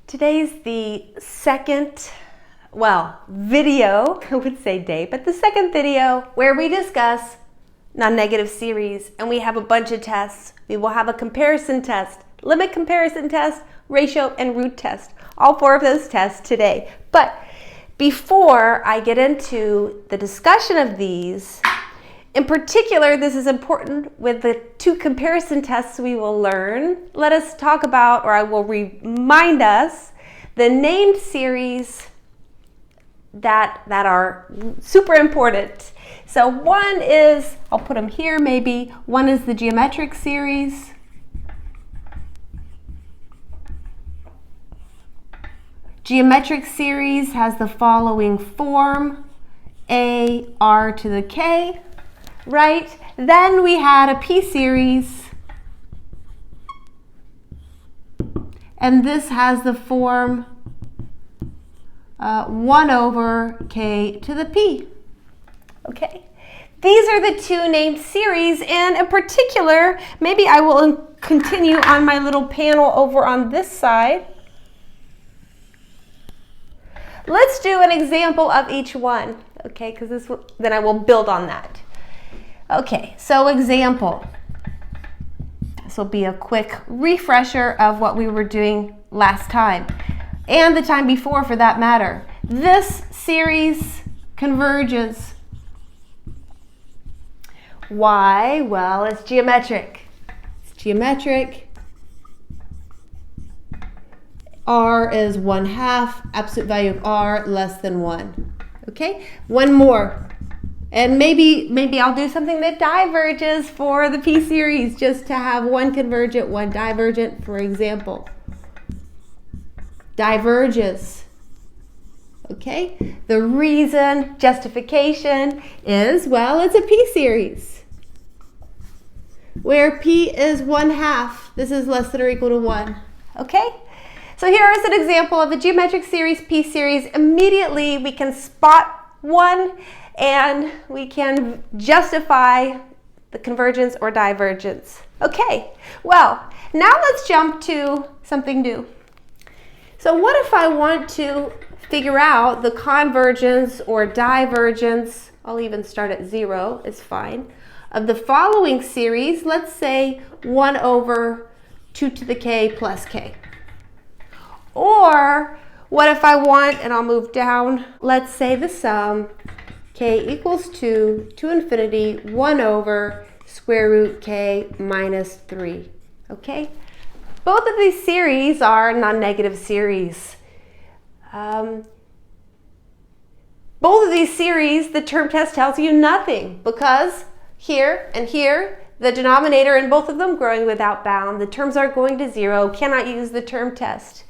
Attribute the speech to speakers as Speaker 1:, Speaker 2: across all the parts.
Speaker 1: Today's the second, video, I would say day, but the second video where we discuss non-negative series, and we have a bunch of tests. We will have a comparison test, limit comparison test, ratio and root test, all four of those tests today. But before I get into the discussion of these, in particular, this is important with the two comparison tests we will learn. Let us talk about, or I will remind us, the named series that are super important. So one is, I'll put them here maybe, one is the geometric series. Geometric series has the following form, a r to the k. Right? Then we had a p-series, and this has the form 1 over k to the p. Okay? These are the two named series, and in particular, maybe I will continue on my little panel over on this side. Let's do an example of each one, okay? Because then I will build on that. Okay, so example. This will be a quick refresher of what we were doing last time, and the time before for that matter. This series converges. Why? Well, it's geometric. It's geometric. R is 1/2, absolute value of R less than 1. Okay, one more. And maybe I'll do something that diverges for the p-series, just to have one convergent, one divergent, for example. Diverges. Okay? The reason, justification is, well, it's a p-series, where p is 1/2. This is less than or equal to 1. Okay? So here is an example of a geometric series, p-series. Immediately we can spot one, and we can justify the convergence or divergence. Okay, well, now let's jump to something new. So what if I want to figure out the convergence or divergence, I'll even start at 0, it's fine, of the following series, let's say 1 over 2 to the k plus k. Or what if I want, and I'll move down, let's say the sum, k equals 2 to infinity 1 over square root k minus 3. Okay? Both of these series are non-negative series. Both of these series, the term test tells you nothing, because here and here, the denominator in both of them growing without bound, the terms are going to 0, cannot use the term test.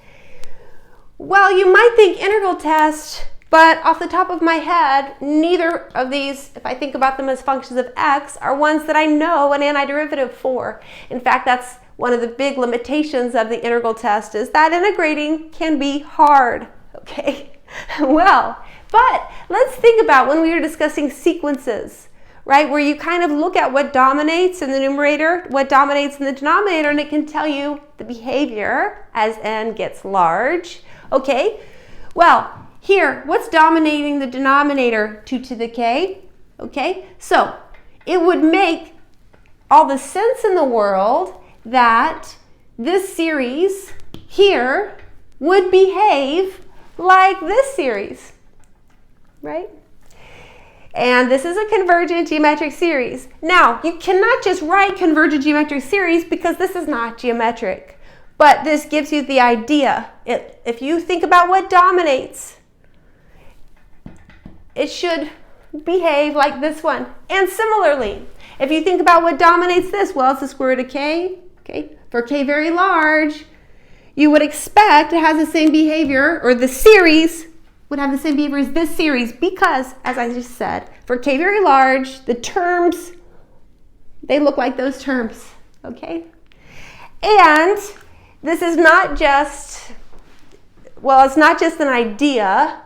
Speaker 1: Well, you might think integral test, but off the top of my head, neither of these, if I think about them as functions of x, are ones that I know an antiderivative for. In fact, that's one of the big limitations of the integral test, is that integrating can be hard, okay? Well, but let's think about when we were discussing sequences, right? Where you kind of look at what dominates in the numerator, what dominates in the denominator, and it can tell you the behavior as n gets large, okay? Well, here, what's dominating the denominator? 2 to the k, okay? So it would make all the sense in the world that this series here would behave like this series, right? And this is a convergent geometric series. Now, you cannot just write convergent geometric series because this is not geometric, but this gives you the idea. If you think about what dominates, it should behave like this one. And similarly, if you think about what dominates this, well, it's the square root of k. Okay? For k very large, you would expect it has the same behavior, or the series would have the same behavior as this series, because, as I just said, for k very large, the terms, they look like those terms. Okay? And this is not just, well, it's not just an idea.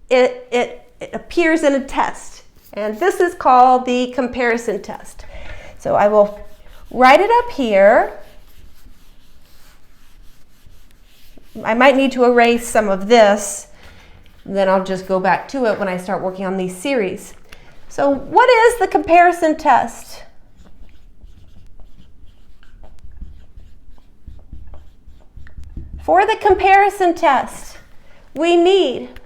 Speaker 1: It appears in a test, and this is called the comparison test. So I will write it up here. I might need to erase some of this, then I'll just go back to it when I start working on these series. So what is the comparison test? For the comparison test, we need,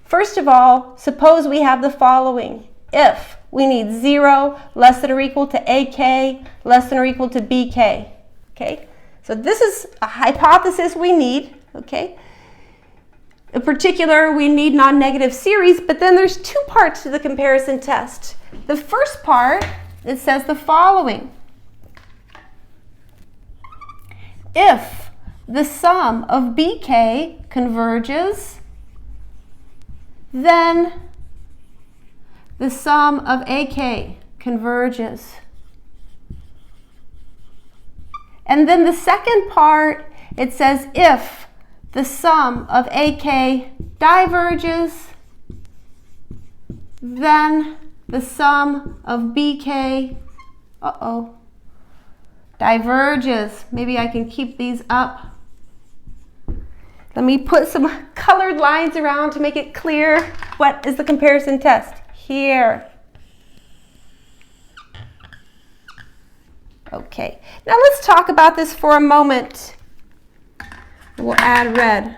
Speaker 1: first of all, suppose we have the following. If we need 0 less than or equal to AK less than or equal to BK. Okay, so this is a hypothesis we need. Okay, in particular, we need non-negative series, but then there's two parts to the comparison test. The first part, it says the following. If the sum of BK converges, then the sum of AK converges. And then the second part, it says if the sum of AK diverges, then the sum of BK, diverges. Maybe I can keep these up. Let me put some colored lines around to make it clear what is the comparison test. Here. Okay, now let's talk about this for a moment. We'll add red.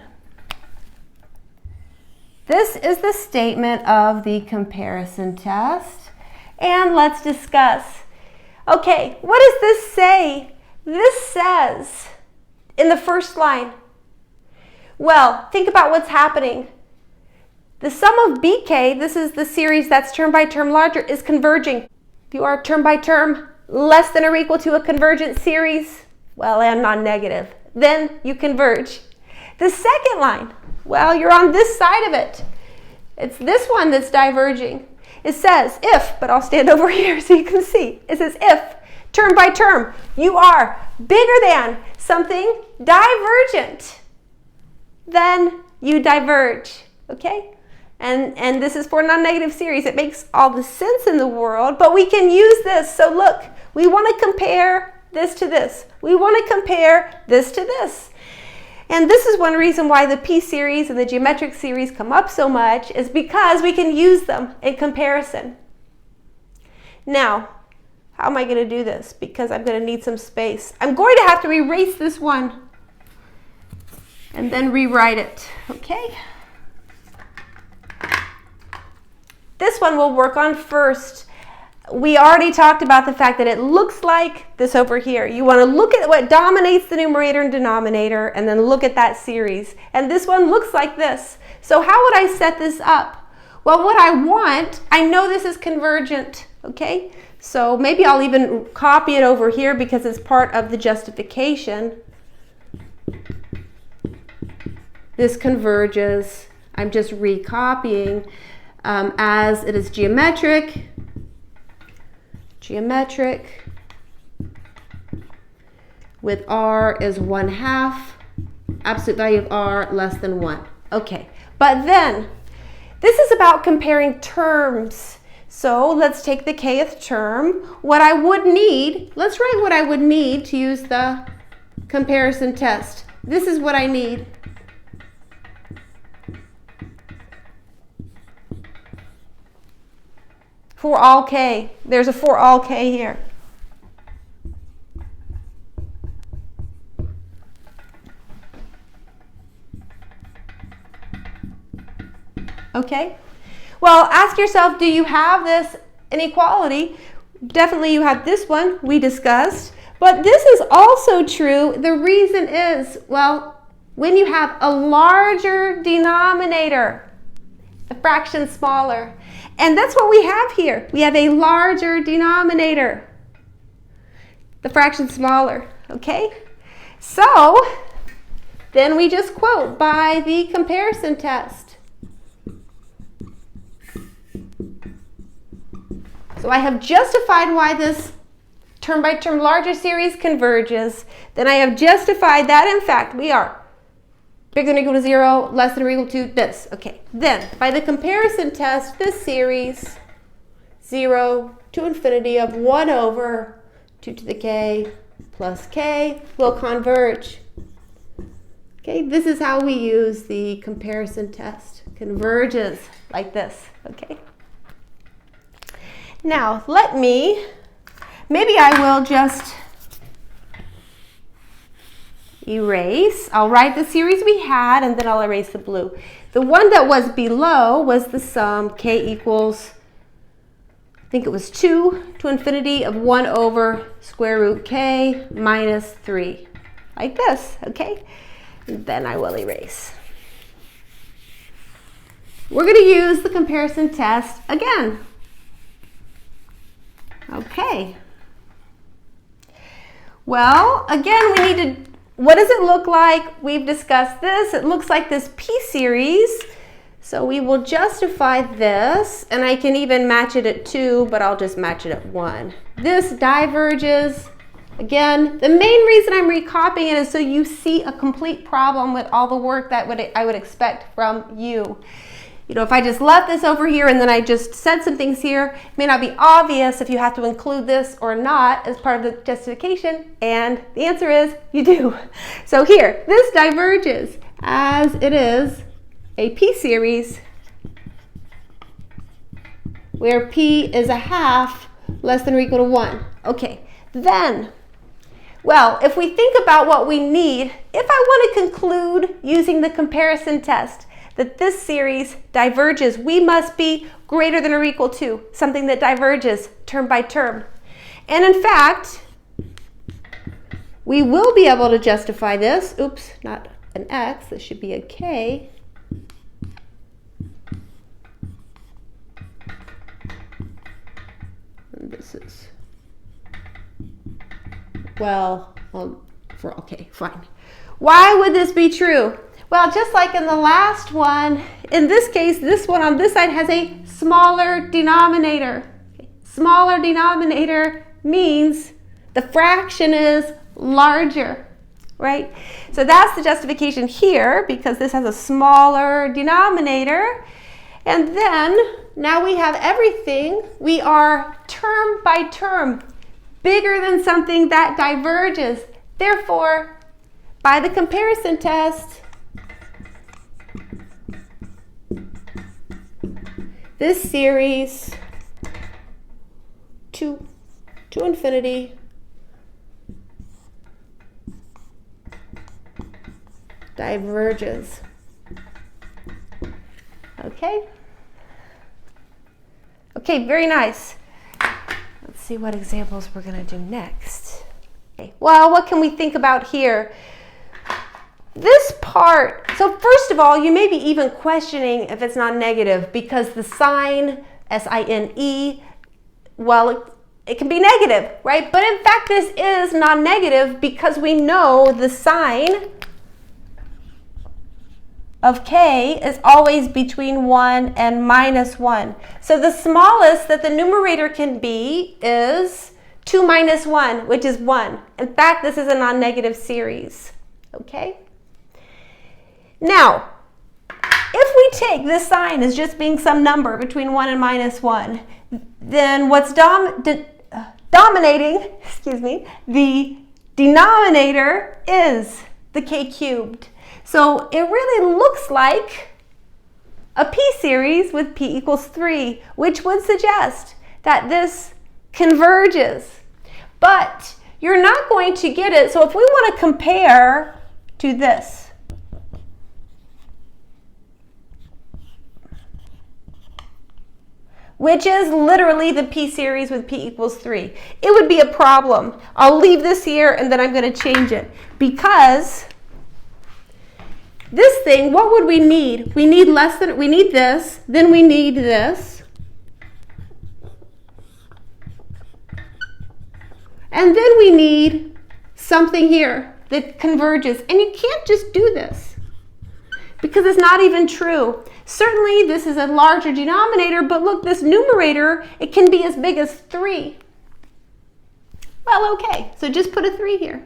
Speaker 1: This is the statement of the comparison test, and let's discuss. Okay, what does this say? This says in the first line, well, think about what's happening. The sum of BK, this is the series that's term by term larger, is converging. If you are term by term less than or equal to a convergent series, well, and non-negative, then you converge. The second line, well, you're on this side of it. It's this one that's diverging. It says if, but I'll stand over here so you can see. It says if, term by term, you are bigger than something divergent, then you diverge, okay? And this is for non-negative series. It makes all the sense in the world, but we can use this. So look, we want to compare this to this. We want to compare this to this. And this is one reason why the P-series and the geometric series come up so much, is because we can use them in comparison. Now, how am I going to do this? Because I'm going to need some space. I'm going to have to erase this one and then rewrite it, okay? This one we'll work on first. We already talked about the fact that it looks like this over here. You want to look at what dominates the numerator and denominator and then look at that series. And this one looks like this. So how would I set this up? Well, what I want, I know this is convergent, okay? So maybe I'll even copy it over here because it's part of the justification. This converges. I'm just recopying. As it is geometric, with R is 1/2, absolute value of R less than 1. Okay, but then this is about comparing terms. So let's take the kth term. What I would need, let's write what I would need to use the comparison test. This is what I need. For all k. There's a for all k here. Okay? Well, ask yourself, do you have this inequality? Definitely you have this one we discussed, but this is also true. The reason is, well, when you have a larger denominator, the fraction smaller. And that's what we have here. We have a larger denominator, the fraction smaller, okay? So then we just quote by the comparison test. So I have justified why this term by term larger series converges. Then I have justified that, in fact, we are bigger than or equal to 0, less than or equal to this. Okay, then by the comparison test, this series 0 to infinity of 1 over 2 to the k plus k will converge. Okay, this is how we use the comparison test. Converges like this, okay? Now, maybe I will just erase. I'll write the series we had, and then I'll erase the blue. The one that was below was the sum k equals, I think it was 2 to infinity of 1 over square root k minus 3. Like this, okay? And then I will erase. We're going to use the comparison test again. Okay. Well, again, we need to, what does it look like? We've discussed this. It looks like this p-series. So we will justify this, and I can even match it at 2, but I'll just match it at 1. This diverges. Again, the main reason I'm recopying it is so you see a complete problem with all the work that I would expect from you. You know, if I just left this over here and then I just said some things here, it may not be obvious if you have to include this or not as part of the justification, and the answer is you do. So here, this diverges as it is a p-series where p is a half less than or equal to 1. Okay, then, well, if we think about what we need, if I want to conclude using the comparison test that this series diverges, we must be greater than or equal to something that diverges term by term. And in fact, we will be able to justify this. Oops, not an x, this should be a k. And this is, okay, fine. Why would this be true? Well, just like in the last one, in this case, this one on this side has a smaller denominator. Smaller denominator means the fraction is larger, right? So that's the justification here, because this has a smaller denominator. And then, now we have everything. We are term by term, bigger than something that diverges. Therefore, by the comparison test, this series to infinity diverges. Okay? Okay, very nice. Let's see what examples we're going to do next. Okay. Well, what can we think about here? This part, so first of all, you may be even questioning if it's not negative, because the sign, S-I-N-E, well, it can be negative, right? But in fact, this is non-negative because we know the sign of k is always between 1 and minus 1. So the smallest that the numerator can be is 2 minus 1, which is 1. In fact, this is a non-negative series, okay? Now, if we take this sign as just being some number between 1 and minus 1, then what's dominating, the denominator is the k cubed. So it really looks like a p-series with p equals 3, which would suggest that this converges. But you're not going to get it. So if we want to compare to this, which is literally the p-series with p equals 3, it would be a problem. I'll leave this here and then I'm going to change it, because this thing, what would we need? We need this, then we need this, and then we need something here that converges. And you can't just do this because it's not even true. Certainly this is a larger denominator, but look, this numerator, it can be as big as 3. Well, okay, so just put a 3 here.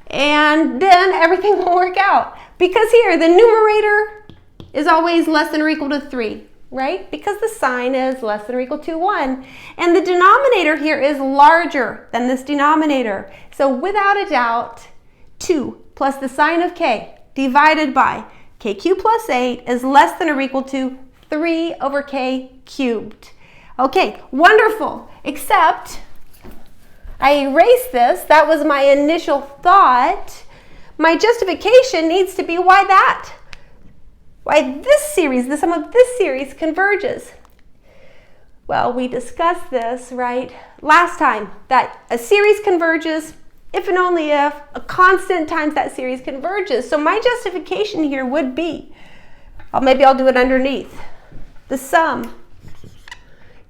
Speaker 1: And then everything will work out. Because here, the numerator is always less than or equal to 3, right? Because the sign is less than or equal to 1. And the denominator here is larger than this denominator. So without a doubt, 2 plus the sign of k divided by k cubed plus 8 is less than or equal to 3 over k cubed. Okay, wonderful, except I erased this. That was my initial thought. My justification needs to be why that. Why this series, the sum of this series converges. Well, we discussed this, right, last time, that a series converges if and only if a constant times that series converges. So my justification here would be, maybe I'll do it underneath, the sum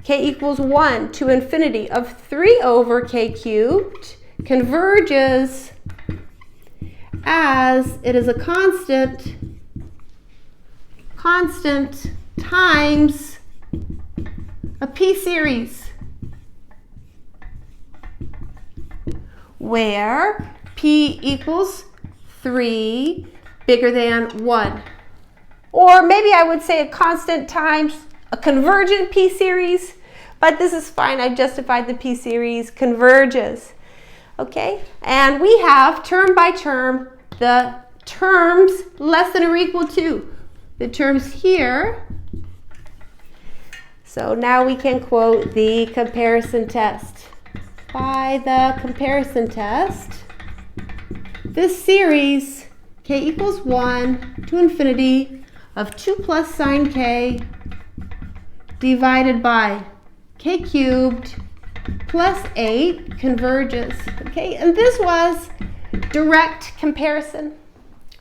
Speaker 1: k equals 1 to infinity of 3 over k cubed converges as it is a constant times a p series where p equals 3 bigger than 1. Or maybe I would say a constant times a convergent p series, but this is fine. I justified the p series converges. Okay, and we have term by term the terms less than or equal to the terms here. So now we can quote the comparison test. By the comparison test, this series k equals 1 to infinity of 2 plus sine k divided by k cubed plus 8 converges. Okay, and this was direct comparison,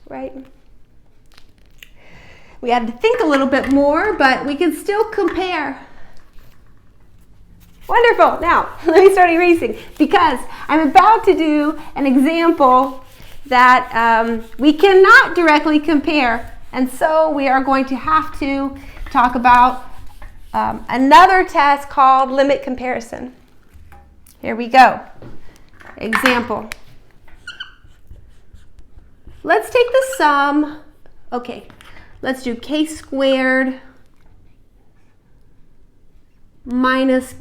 Speaker 1: right? We had to think a little bit more, but we can still compare. Wonderful. Now, let me start erasing because I'm about to do an example that we cannot directly compare. And so we are going to have to talk about another test called limit comparison. Here we go. Example. Let's take the sum. Okay, let's do k squared minus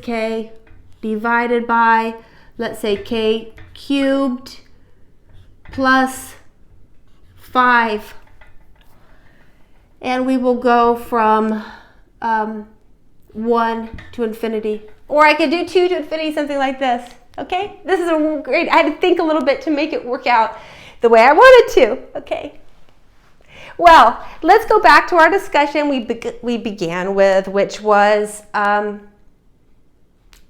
Speaker 1: k divided by, let's say, k cubed plus 5. And we will go from 1 to infinity. Or I could do 2 to infinity, something like this. Okay? This is a great, I had to think a little bit to make it work out the way I wanted to. Okay? Well, let's go back to our discussion we began with, which was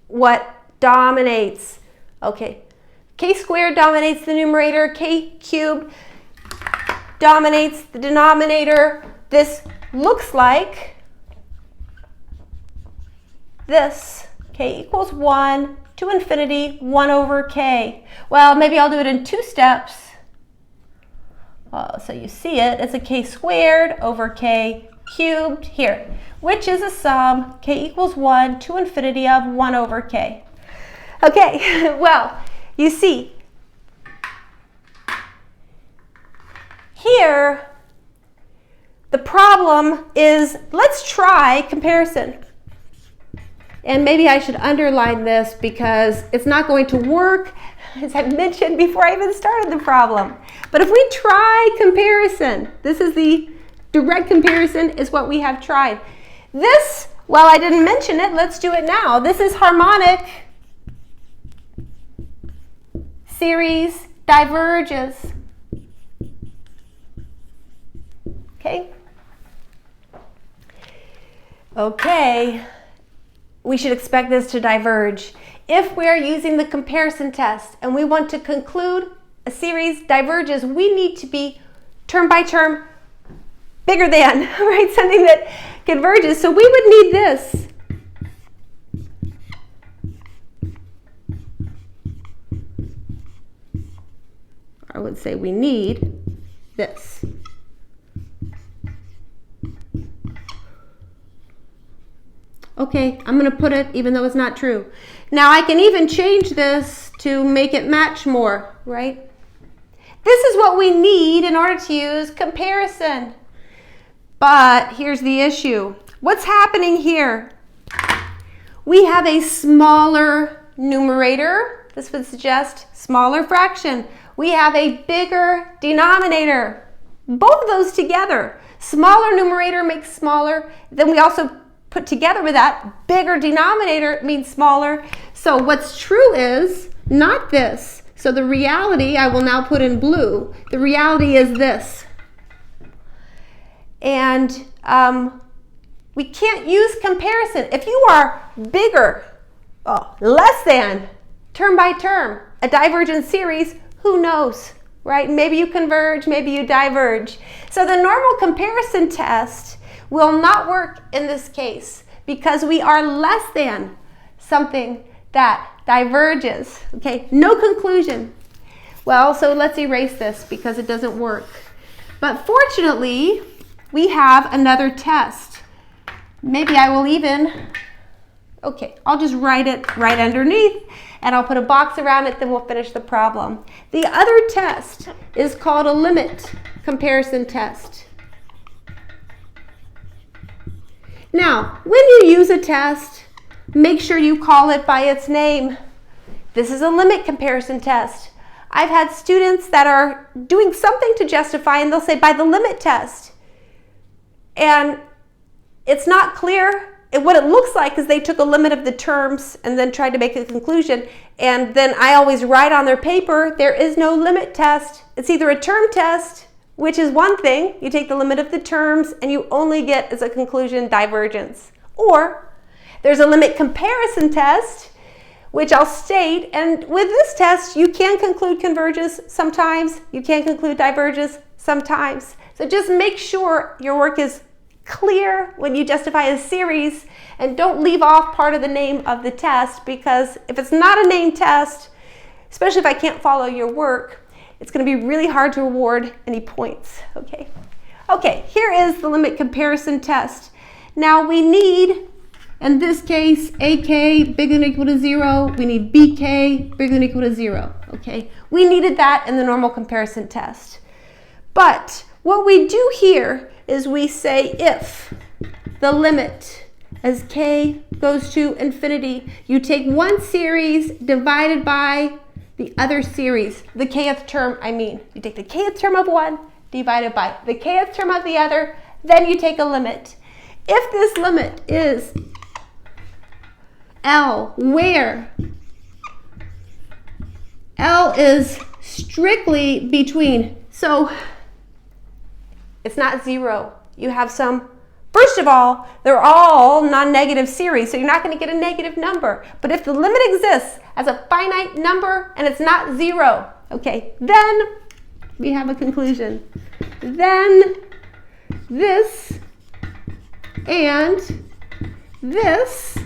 Speaker 1: what dominates. Okay. K squared dominates the numerator. K cubed dominates the denominator. This looks like this. K equals 1 to infinity, 1 over k. Well, maybe I'll do it in 2 steps. So you see it, it's a k squared over k cubed here, which is a sum, k equals 1 to infinity of 1 over k. Okay, well, you see, here, the problem is, let's try comparison. And maybe I should underline this because it's not going to work, as I mentioned before I even started the problem. But if we try comparison, this is the direct comparison is what we have tried. This, well, I didn't mention it, let's do it now. This is harmonic series diverges. Okay? Okay. We should expect this to diverge. If we are using the comparison test and we want to conclude a series diverges, we need to be term by term bigger than, right? Something that converges. So we would need this. I would say we need this. Okay, I'm going to put it even though it's not true. Now I can even change this to make it match more, right? This is what we need in order to use comparison. But here's the issue. What's happening here? We have a smaller numerator This would suggest smaller fraction. We have a bigger denominator. Both of those together. Smaller numerator makes smaller. Then we also put together with that bigger denominator means smaller. So what's true is not this. So the reality, I will now put in blue. The reality is this. And we can't use comparison. If you are bigger, less than, term by term, a divergent series, who knows, right? Maybe you converge, maybe you diverge. So the normal comparison test will not work in this case because we are less than something that diverges, okay? No conclusion. Well, so let's erase this because it doesn't work. But fortunately, we have another test. Maybe I will even, okay, I'll just write it right underneath and I'll put a box around it, then we'll finish the problem. The other test is called a limit comparison test. Now, when you use a test, make sure you call it by its name. This is a limit comparison test. I've had students that are doing something to justify and they'll say by the limit test. And it's not clear. What it looks like is they took a limit of the terms and then tried to make a conclusion. And then I always write on their paper, there is no limit test. It's either a term test, which is one thing. You take the limit of the terms and you only get as a conclusion divergence. Or there's a limit comparison test, which I'll state. And with this test, you can conclude converges sometimes. You can conclude diverges sometimes. So just make sure your work is clear when you justify a series and don't leave off part of the name of the test, because if it's not a named test, especially if I can't follow your work, it's going to be really hard to award any points. Okay, here is the limit comparison test. Now we need, in this case, AK bigger than or equal to 0. We need BK bigger than or equal to 0. Okay, we needed that in the normal comparison test. But what we do here is we say if the limit as k goes to infinity, you take one series divided by the other series, the kth term, I mean. You take the kth term of one divided by the kth term of the other, then you take a limit. If this limit is L, where L is strictly between, so it's not 0. You have some, first of all, they're all non-negative series, so you're not going to get a negative number. But if the limit exists as a finite number and it's not 0, okay, then we have a conclusion. Then this and this,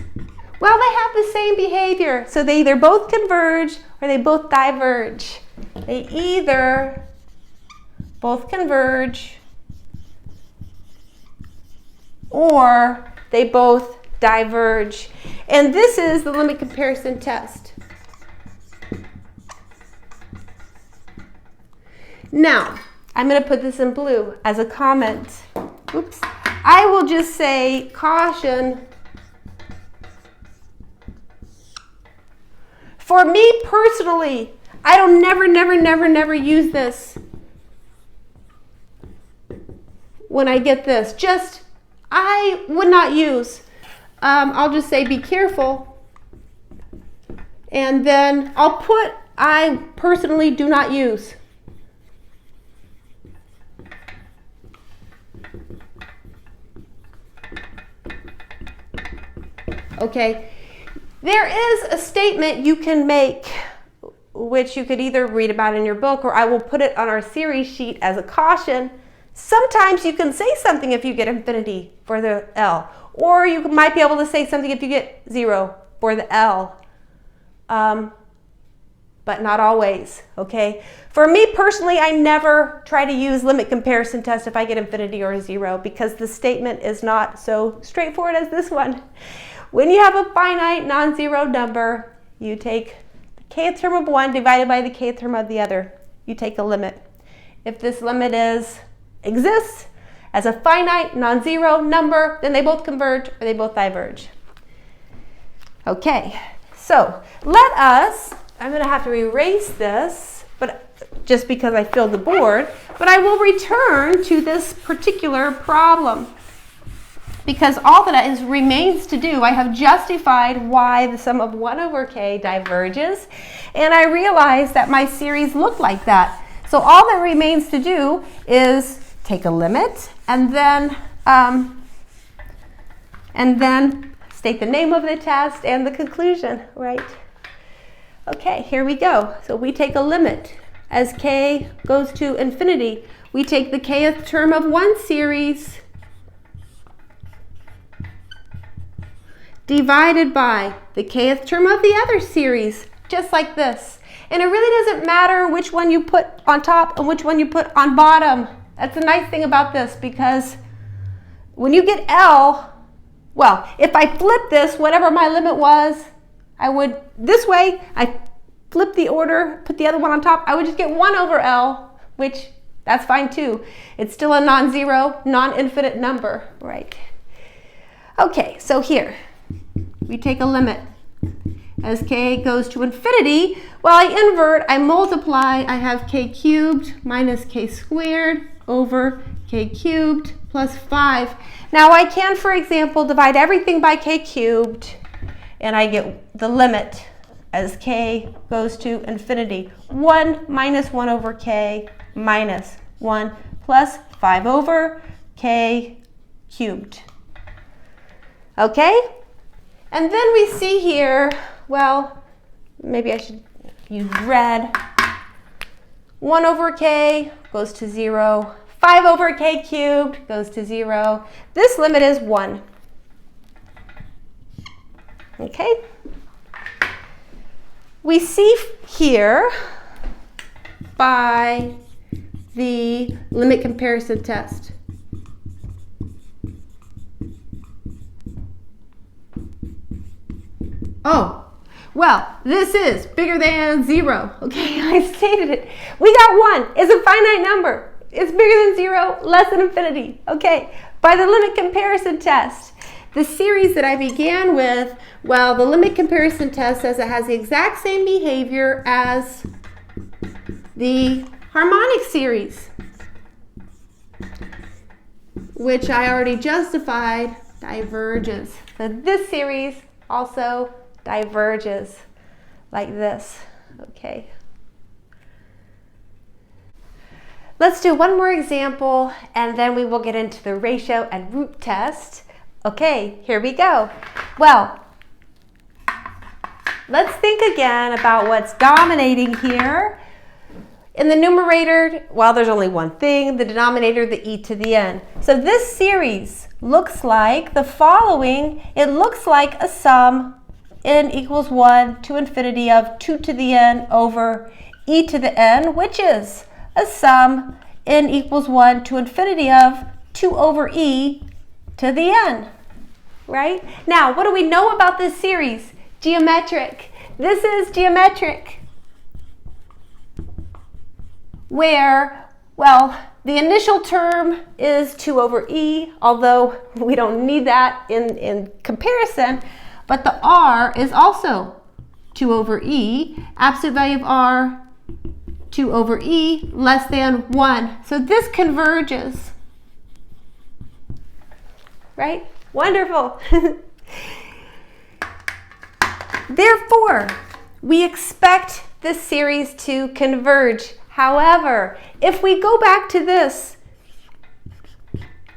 Speaker 1: well, they have the same behavior. So they either both converge or they both diverge. They either both converge or they both diverge. And this is the limit comparison test. Now, I'm going to put this in blue as a comment. Oops. I will just say, caution. For me personally, I don't never use this when I get this. Just, I would not use. I'll just say be careful. And then I'll put, I personally do not use. Okay, there is a statement you can make, which you could either read about in your book or I will put it on our series sheet as a caution. Sometimes you can say something if you get infinity for the L, or you might be able to say something if you get 0 for the L, but not always, okay? For me personally, I never try to use limit comparison test if I get infinity or 0 because the statement is not so straightforward as this one. When you have a finite non-zero number, you take the kth term of one divided by the kth term of the other. You take a limit. If this limit exists as a finite non-zero number, then they both converge or they both diverge. Okay, so let us I'm going to have to erase this, but just because I filled the board, but I will return to this particular problem because all that remains to do, I have justified why the sum of 1 over k diverges, and I realize that my series looked like that. So all that remains to do is take a limit and then state the name of the test and the conclusion, right? Okay, here we go. So we take a limit as k goes to infinity. We take the kth term of one series divided by the kth term of the other series, just like this. And it really doesn't matter which one you put on top and which one you put on bottom. That's the nice thing about this, because when you get L, well, if I flip this, whatever my limit was, I would, this way, I flip the order, put the other one on top, I would just get 1 over L, which that's fine too. It's still a non-zero, non-infinite number, right? Okay, so here, we take a limit. As k goes to infinity, well, I invert, I multiply, I have k cubed minus k squared over k cubed plus 5. Now I can, for example, divide everything by k cubed, and I get the limit as k goes to infinity. 1 minus 1 over k minus 1 plus 5 over k cubed. Okay? And then we see here, well, maybe I should use red. 1 over k goes to 0. 5 over k cubed goes to 0. This limit is 1. Okay? We see here by the limit comparison test. Oh, well, this is bigger than 0. Okay, I stated it. We got 1. It's a finite number. It's bigger than 0, less than infinity. Okay, by the limit comparison test. The series that I began with, well, the limit comparison test says it has the exact same behavior as the harmonic series, which I already justified diverges. So this series also diverges like this. Okay. Let's do one more example and then we will get into the ratio and root test. Okay, here we go. Well, let's think again about what's dominating here. In the numerator, well, there's only one thing, the denominator, the e to the n. So this series looks like the following. It looks like a sum n equals 1 to infinity of 2 to the n over e to the n, which is a sum n equals 1 to infinity of 2 over e to the n, right? Now, what do we know about this series? Geometric. This is geometric, where, well, the initial term is 2 over e, although we don't need that in comparison, but the r is also 2 over e. Absolute value of r, 2 over e, less than 1. So this converges, right? Wonderful. Therefore, we expect this series to converge. However, if we go back to this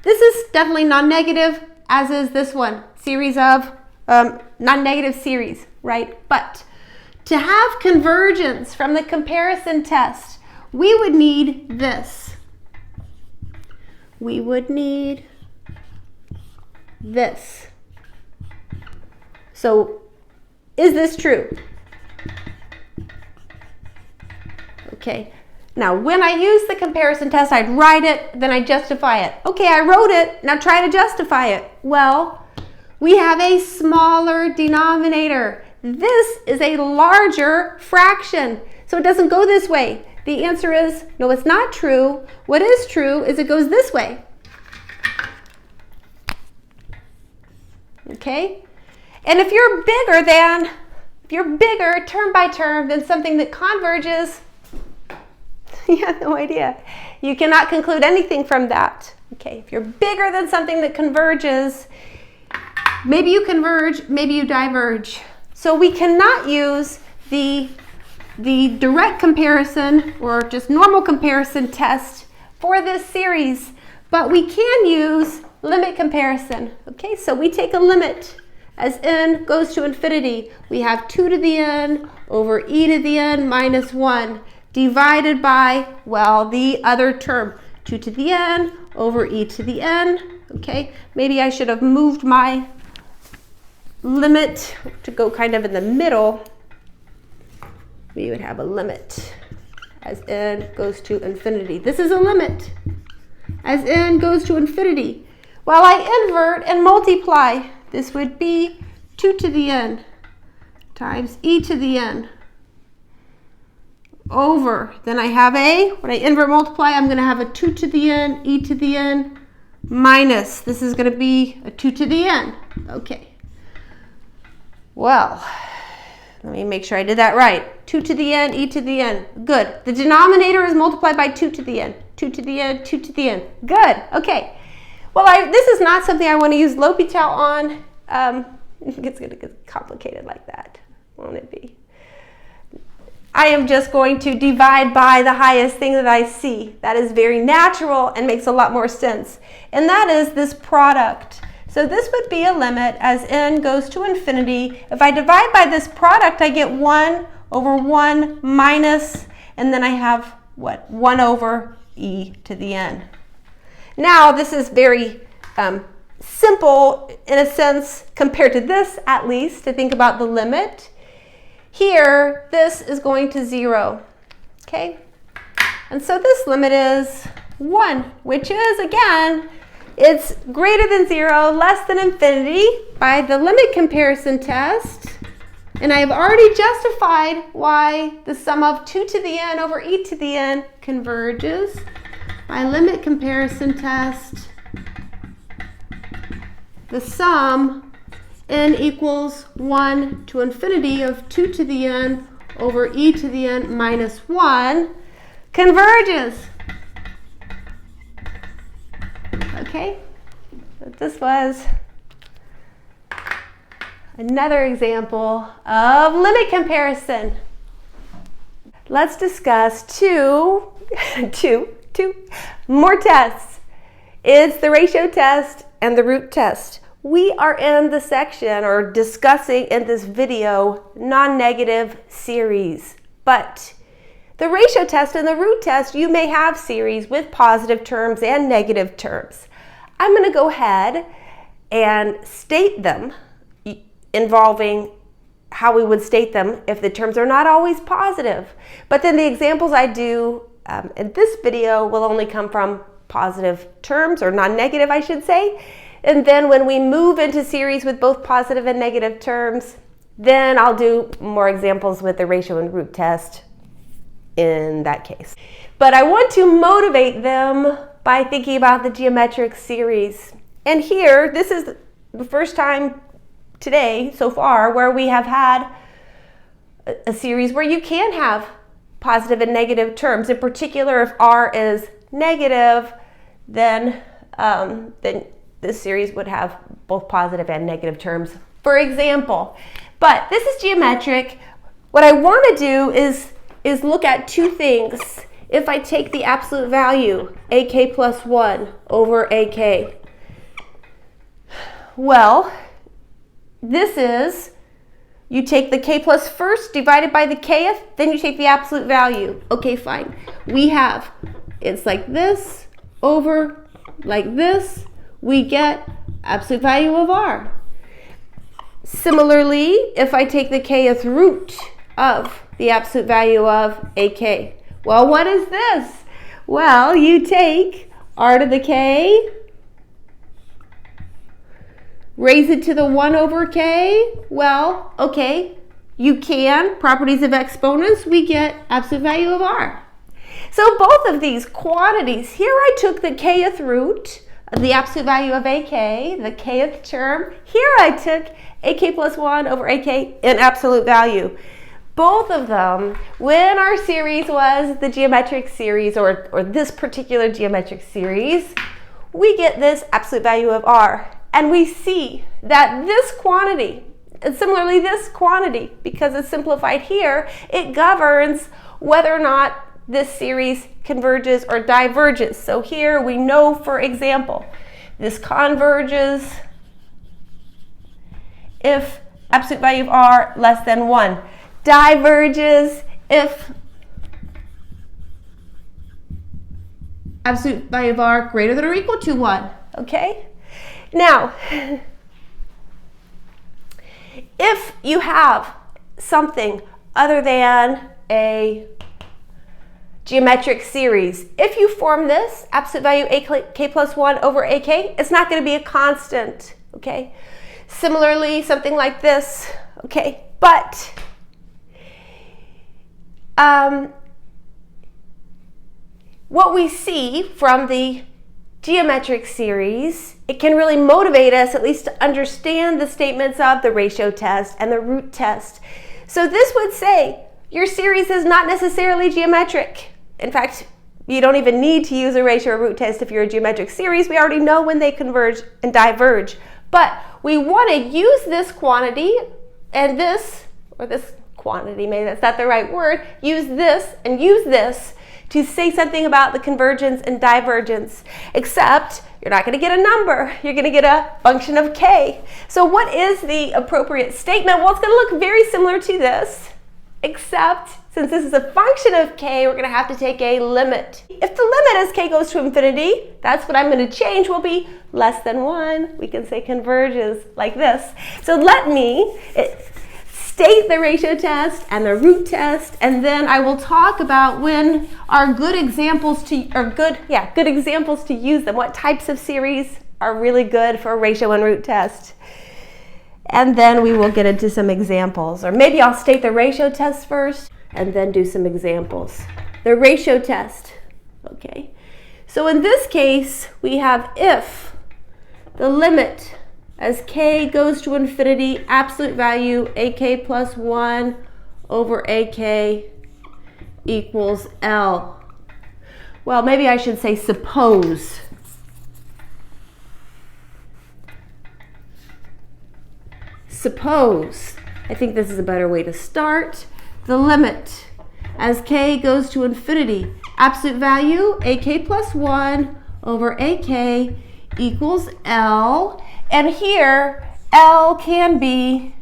Speaker 1: is definitely non-negative, as is this one, series of non-negative series, right? But to have convergence from the comparison test, we would need this. We would need this. So, is this true? Okay. Now, when I use the comparison test, I'd write it, then I justify it. Okay, I wrote it, now try to justify it. Well, we have a smaller denominator. This is a larger fraction, so it doesn't go this way. The answer is, no, it's not true. What is true is it goes this way. Okay? And if you're bigger than If you're bigger term by term than something that converges, you have no idea. You cannot conclude anything from that. Okay, if you're bigger than something that converges, maybe you converge, maybe you diverge. So we cannot use the direct comparison or just normal comparison test for this series, but we can use limit comparison. Okay, so we take a limit as n goes to infinity. We have 2 to the n over e to the n minus 1 divided by, well, the other term, 2 to the n over e to the n. Okay, maybe I should have moved my limit to go kind of in the middle. We would have a limit as n goes to infinity. This is a limit as n goes to infinity. While I invert and multiply, this would be 2 to the n times e to the n over, then I have when I invert multiply, I'm going to have a 2 to the n, e to the n, minus, this is going to be a 2 to the n. Okay. Well, let me make sure I did that right. 2 to the n, e to the n. Good. The denominator is multiplied by 2 to the n. 2 to the n, 2 to the n. Good. Okay. Well, this is not something I want to use L'Hopital on. It's going to get complicated like that, won't it be? I am just going to divide by the highest thing that I see. That is very natural and makes a lot more sense. And that is this product. So this would be a limit as n goes to infinity. If I divide by this product, I get 1 over 1 minus, and then I have, what, 1 over e to the n. Now, this is very simple in a sense compared to this, at least, to think about the limit. Here, this is going to 0, okay? And so this limit is 1, which is, again, it's greater than 0, less than infinity by the limit comparison test. And I have already justified why the sum of 2 to the n over e to the n converges by limit comparison test. The sum n equals 1 to infinity of 2 to the n over e to the n minus 1 converges. Okay, so this was another example of limit comparison. Let's discuss two more tests. It's the ratio test and the root test. We are in the section or discussing in this video non-negative series, but the ratio test and the root test, you may have series with positive terms and negative terms. I'm going to go ahead and state them involving how we would state them if the terms are not always positive. But then the examples I do in this video will only come from positive terms, or non-negative, I should say. And then when we move into series with both positive and negative terms, then I'll do more examples with the ratio and root test in that case. But I want to motivate them by thinking about the geometric series. And here, this is the first time today so far where we have had a series where you can have positive and negative terms. In particular, if r is negative, then this series would have both positive and negative terms, for example. But this is geometric. What I want to do is look at two things. If I take the absolute value, ak plus 1 over ak, well, this is, you take the k plus first divided by the kth, then you take the absolute value. Okay, fine. We have, it's like this over like this, we get absolute value of r. Similarly, if I take the kth root of the absolute value of ak, well, what is this? Well, you take r to the k, raise it to the 1 over k. Well, okay, you can, properties of exponents, we get absolute value of r. So both of these quantities, here I took the kth root the absolute value of AK, the kth term. Here I took AK plus 1 over AK in absolute value. Both of them, when our series was the geometric series or this particular geometric series, we get this absolute value of R. And we see that this quantity, and similarly this quantity, because it's simplified here, it governs whether or not this series converges or diverges. So here we know, for example, this converges if absolute value of R less than 1. Diverges if absolute value of R greater than or equal to 1. Okay? Now, if you have something other than a geometric series, if you form this absolute value AK plus 1 over AK, it's not going to be a constant, okay? Similarly, something like this, okay? But what we see from the geometric series, it can really motivate us at least to understand the statements of the ratio test and the root test. So this would say your series is not necessarily geometric. In fact, you don't even need to use a ratio or root test if you're a geometric series. We already know when they converge and diverge. But we want to use this quantity and this, or this quantity, maybe that's not the right word, use this and use this to say something about the convergence and divergence, except you're not going to get a number. You're going to get a function of k. So what is the appropriate statement? Well, it's going to look very similar to this, except since this is a function of k, we're going to have to take a limit. If the limit as k goes to infinity, that's what I'm going to change, will be less than 1. We can say converges like this. So let me state the ratio test and the root test, and then I will talk about when are good examples to use them. What types of series are really good for a ratio and root test. And then we will get into some examples. Or maybe I'll state the ratio test first and then do some examples. The ratio test, okay. So in this case, we have if the limit as k goes to infinity, absolute value AK plus 1 over AK equals L. Well, maybe I should say suppose. Suppose, I think this is a better way to start, the limit as k goes to infinity, absolute value AK plus 1 over AK equals L. And here, L can be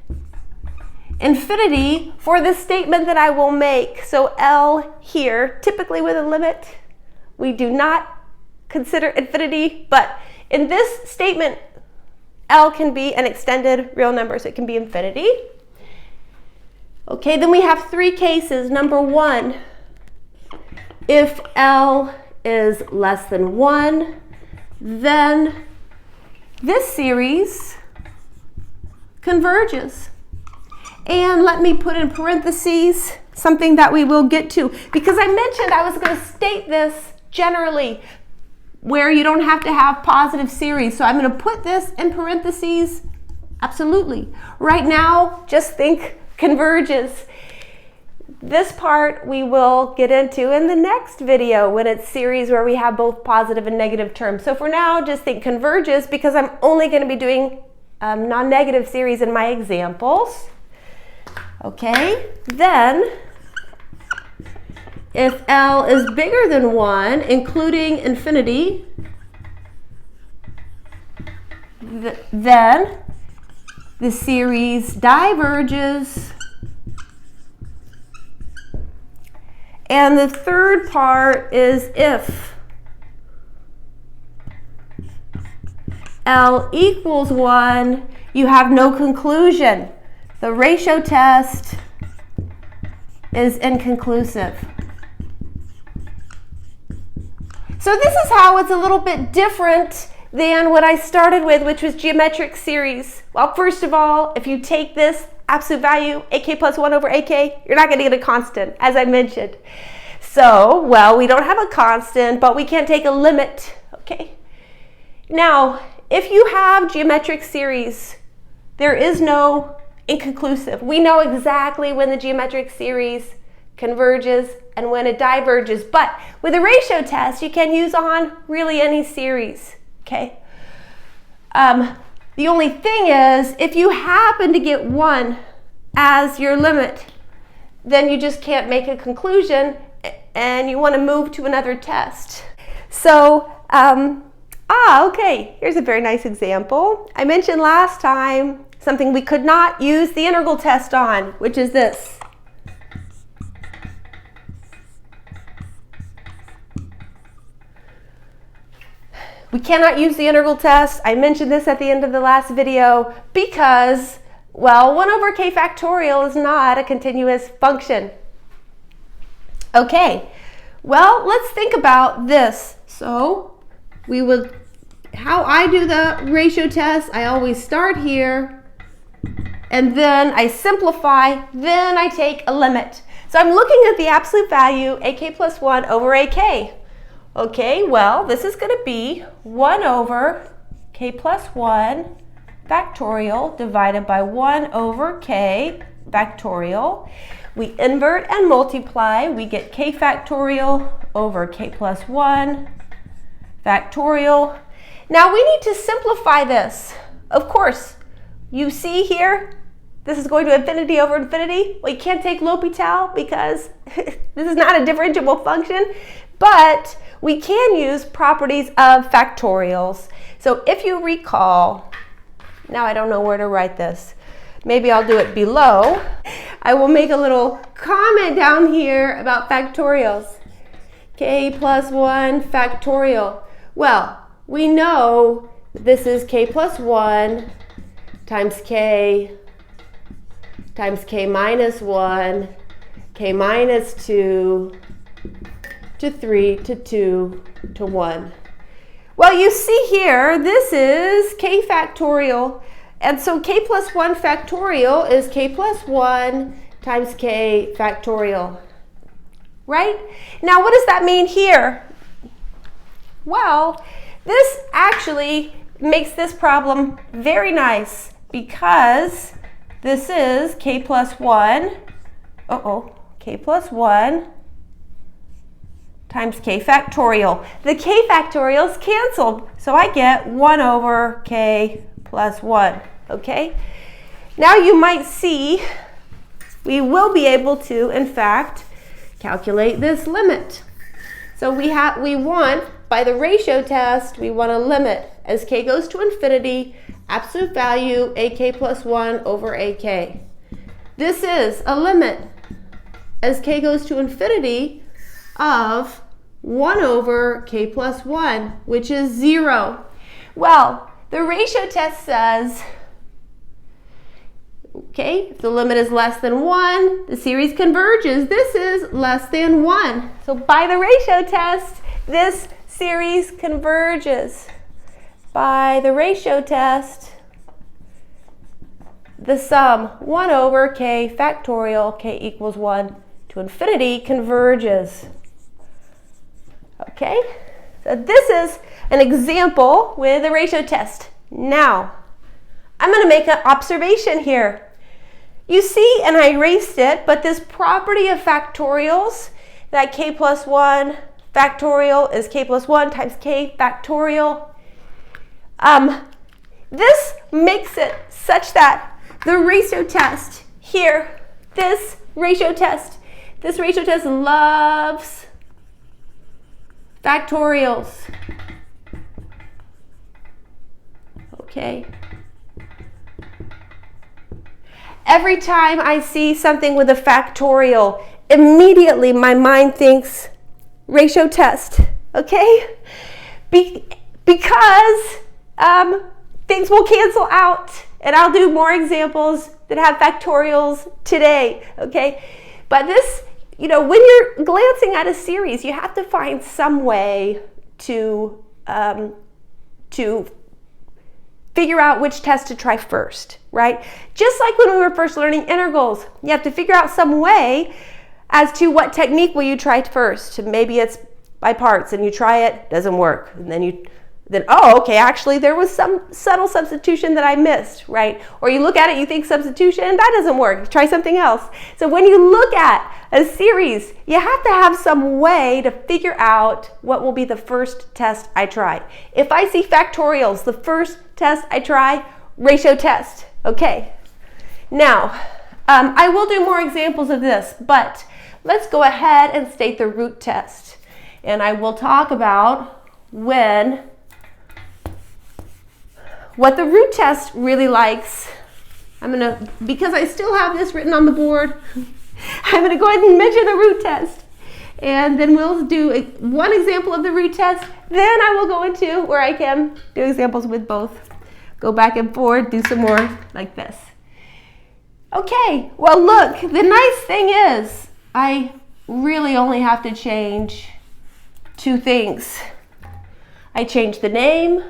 Speaker 1: infinity for the statement that I will make. So L here, typically with a limit, we do not consider infinity, but in this statement, L can be an extended real number, so it can be infinity. Okay, then we have three cases. Number one, if L is less than 1, then this series converges. And let me put in parentheses something that we will get to, because I mentioned I was going to state this generally where you don't have to have positive series. So I'm going to put this in parentheses, absolutely. Right now, just think converges. This part we will get into in the next video when it's series where we have both positive and negative terms. So for now, just think converges, because I'm only going to be doing non-negative series in my examples. Okay, then if L is bigger than 1, including infinity, then the series diverges. And the third part is if L equals 1, you have no conclusion. The ratio test is inconclusive. So this is how it's a little bit different than what I started with, which was geometric series. Well, first of all, if you take this absolute value, AK plus 1 over AK, you're not going to get a constant, as I mentioned. So, well, we don't have a constant, but we can't take a limit, okay? Now, if you have geometric series, there is no inconclusive. We know exactly when the geometric series converges and when it diverges, but with a ratio test, you can use on really any series, okay? The only thing is, if you happen to get 1 as your limit, then you just can't make a conclusion and you want to move to another test. So, okay, here's a very nice example. I mentioned last time something we could not use the integral test on, which is this. We cannot use the integral test. I mentioned this at the end of the last video because, well, 1 over k factorial is not a continuous function. Okay, well, let's think about this. So how I do the ratio test, I always start here, and then I simplify, then I take a limit. So I'm looking at the absolute value, ak plus 1 over ak. Okay, well, this is going to be 1 over k plus 1 factorial divided by 1 over k factorial. We invert and multiply. We get k factorial over k plus 1 factorial. Now we need to simplify this. Of course, you see here, this is going to infinity over infinity. Well, you can't take L'Hopital because this is not a differentiable function, but we can use properties of factorials. So if you recall, now I don't know where to write this. Maybe I'll do it below. I will make a little comment down here about factorials. K plus 1 factorial. Well, we know this is k plus 1 times k minus 1, k minus 2, to 3, to 2, to 1. Well, you see here, this is k factorial. And so k plus 1 factorial is k plus 1 times k factorial. Right? Now, what does that mean here? Well, this actually makes this problem very nice because this is k plus 1, k plus 1 times k factorial. The k factorials canceled, so I get 1 over k plus 1, okay? Now you might see we will be able to, in fact, calculate this limit. So we want, by the ratio test, we want a limit as k goes to infinity, absolute value ak plus 1 over ak. This is a limit as k goes to infinity of 1 over k plus 1, which is 0. Well, the ratio test says, okay, if the limit is less than 1, the series converges. This is less than 1. So by the ratio test, this series converges. By the ratio test, the sum 1 over k factorial, k equals 1 to infinity, converges. Okay, so this is an example with a ratio test. Now, I'm going to make an observation here. You see, and I erased it, but this property of factorials, that k plus 1 factorial is k plus 1 times k factorial, this makes it such that the ratio test here, this ratio test loves factorials. Okay. Every time I see something with a factorial, immediately my mind thinks ratio test, okay? Because things will cancel out, and I'll do more examples that have factorials today, okay? But this, you know, when you're glancing at a series, you have to find some way to figure out which test to try first, right? Just like when we were first learning integrals, you have to figure out some way as to what technique will you try first. Maybe it's by parts and you try it, doesn't work, and then you then, oh, okay, actually there was some subtle substitution that I missed, right? Or you look at it, you think substitution, that doesn't work. Try something else. So when you look at a series, you have to have some way to figure out what will be the first test I try. If I see factorials, the first test I try, ratio test, okay? Now, I will do more examples of this, but let's go ahead and state the root test. And I will talk about what the root test really likes. Because I still have this written on the board, I'm gonna go ahead and mention the root test. And then we'll do one example of the root test. Then I will go into where I can do examples with both. Go back and forth, do some more like this. Okay, well look, the nice thing is I really only have to change two things. I change the name,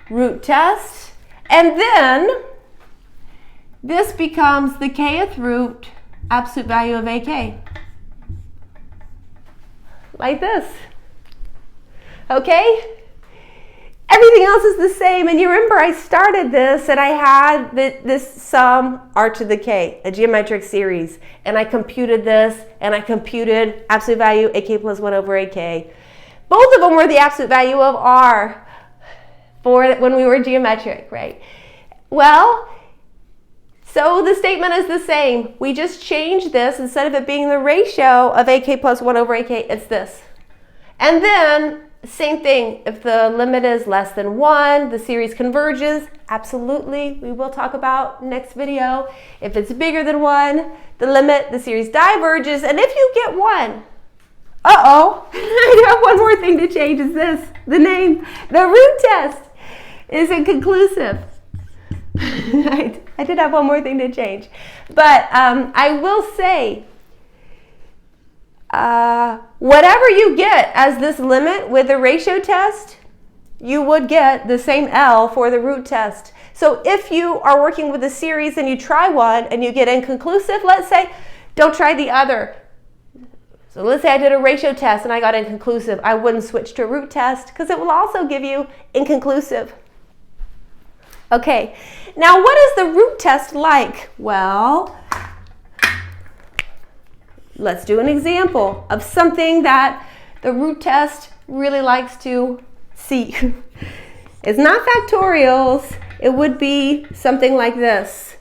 Speaker 1: root test, and then this becomes the kth root absolute value of AK. Like this. Okay? Everything else is the same, and you remember I started this and I had this sum r to the k, a geometric series, and I computed this and I computed absolute value AK plus 1 over AK. Both of them were the absolute value of r for when we were geometric, right? Well, so the statement is the same. We just changed this. Instead of it being the ratio of AK plus 1 over AK, it's this. And then, same thing. If the limit is less than 1, the series converges. Absolutely. We will talk about next video. If it's bigger than 1, the series diverges. And if you get 1, uh-oh, I have one more thing to change is this, the name. The root test is inconclusive. I did have one more thing to change. But I will say, whatever you get as this limit with the ratio test, you would get the same L for the root test. So if you are working with a series and you try one and you get inconclusive, let's say, don't try the other. So let's say I did a ratio test and I got inconclusive. I wouldn't switch to a root test because it will also give you inconclusive. Okay, now what is the root test like? Well, let's do an example of something that the root test really likes to see. It's not factorials. It would be something like this.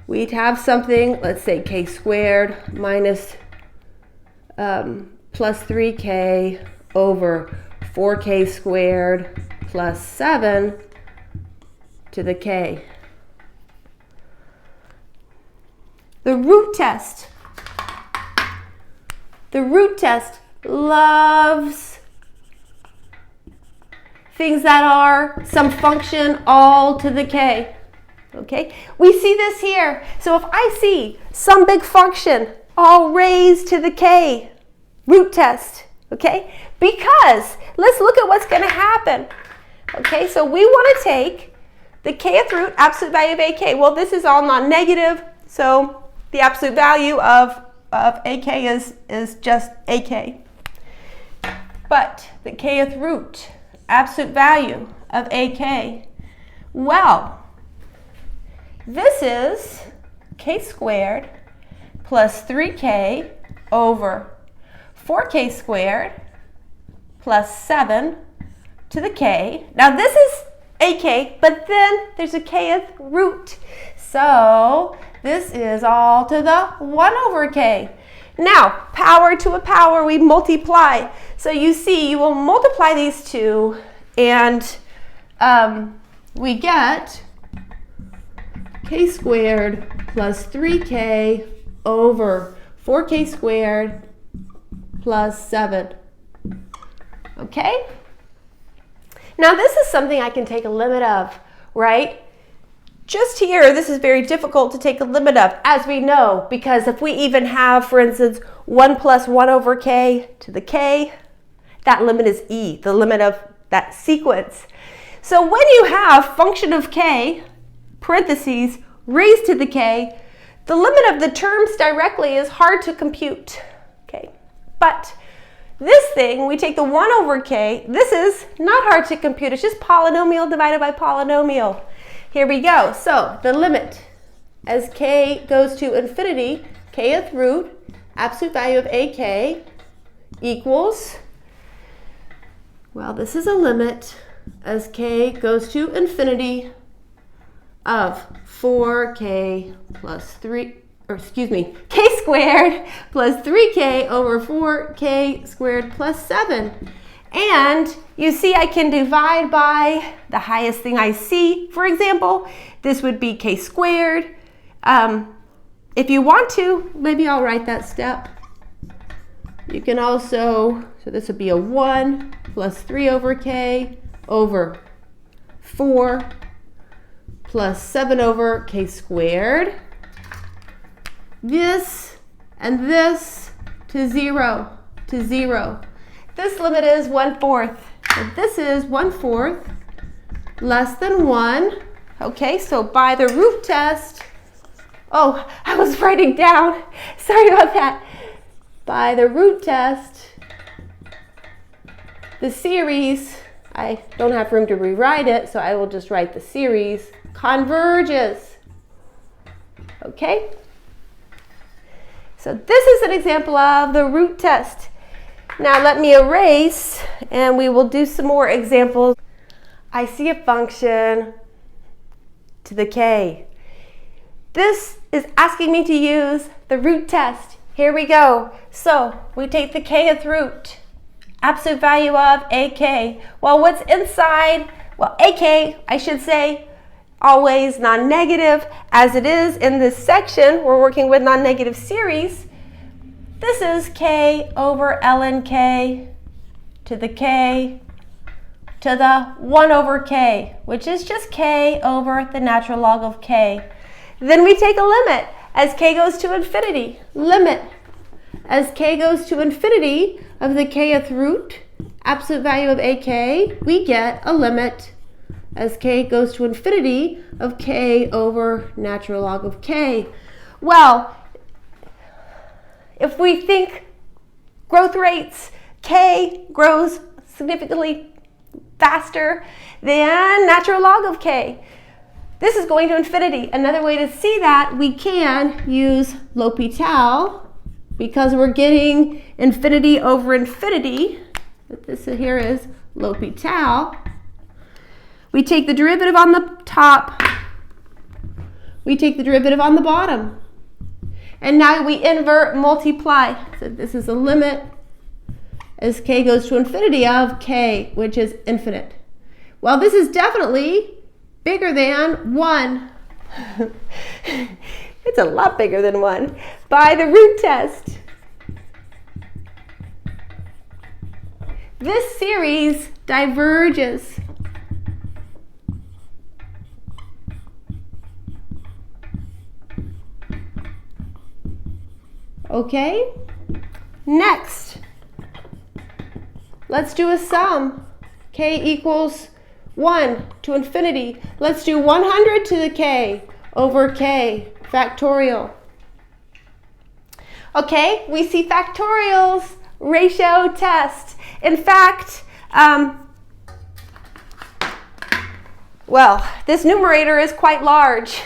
Speaker 1: We'd have something, let's say k squared minus plus 3k over 4k squared plus 7 to the k. The root test. The root test loves things that are some function all to the k. Okay? We see this here. So if I see some big function all raised to the k, root test. Okay? Because let's look at what's going to happen. Okay? So we want to take the kth root, absolute value of AK. Well, this is all non-negative, so the absolute value of AK is just AK. But the kth root, absolute value of AK, well, this is k squared plus 3k over 4k squared plus 7 to the k. Now this is AK, but then there's a kth root. So this is all to the 1 over k. Now, power to a power, we multiply. So you see, you will multiply these two, and we get k squared plus 3k over 4k squared plus 7. Okay? Now this is something I can take a limit of, right? Just here, this is very difficult to take a limit of, as we know, because if we even have, for instance, 1 plus 1 over k to the k, that limit is e, the limit of that sequence. So when you have function of k, parentheses, raised to the k, the limit of the terms directly is hard to compute, okay? But This thing, we take the 1 over k. This is not hard to compute. It's just polynomial divided by polynomial. Here we go. So the limit as k goes to infinity, kth root, absolute value of ak equals, well, this is a limit as k goes to infinity of 4k plus 3, or excuse me, k squared plus 3k over 4k squared plus 7. And you see I can divide by the highest thing I see. For example, this would be k squared. If you want to, maybe I'll write that step. You can also, so this would be a 1 plus 3 over k over 4 plus 7 over k squared. This and this to 0, to 0. This limit is 1/4. So this is 1/4 less than 1. Okay, so by the root test, oh, I was writing down. Sorry about that. By the root test, the series, I don't have room to rewrite it, so I will just write the series, converges. Okay? So this is an example of the root test. Now let me erase and we will do some more examples. I see a function to the k. This is asking me to use the root test. Here we go. So we take the kth root, absolute value of ak. Well, what's inside? Well, ak, I should say, always non-negative, as it is in this section. We're working with non-negative series. This is k over ln k to the k to the 1 over k, which is just k over the natural log of k. Then we take a limit as k goes to infinity. Limit as k goes to infinity of the kth root, absolute value of ak, we get a limit as k goes to infinity of k over natural log of k. Well, if we think growth rates, k grows significantly faster than natural log of k. This is going to infinity. Another way to see that, we can use L'Hopital, because we're getting infinity over infinity. This here is L'Hopital. We take the derivative on the top. We take the derivative on the bottom. And now we invert multiply. So this is a limit as k goes to infinity of k, which is infinite. Well, this is definitely bigger than 1. It's a lot bigger than 1 by the root test. This series diverges. Okay, next, let's do a sum. K equals 1 to infinity. Let's do 100 to the k over k factorial. Okay, we see factorials, ratio test. In fact, well, this numerator is quite large,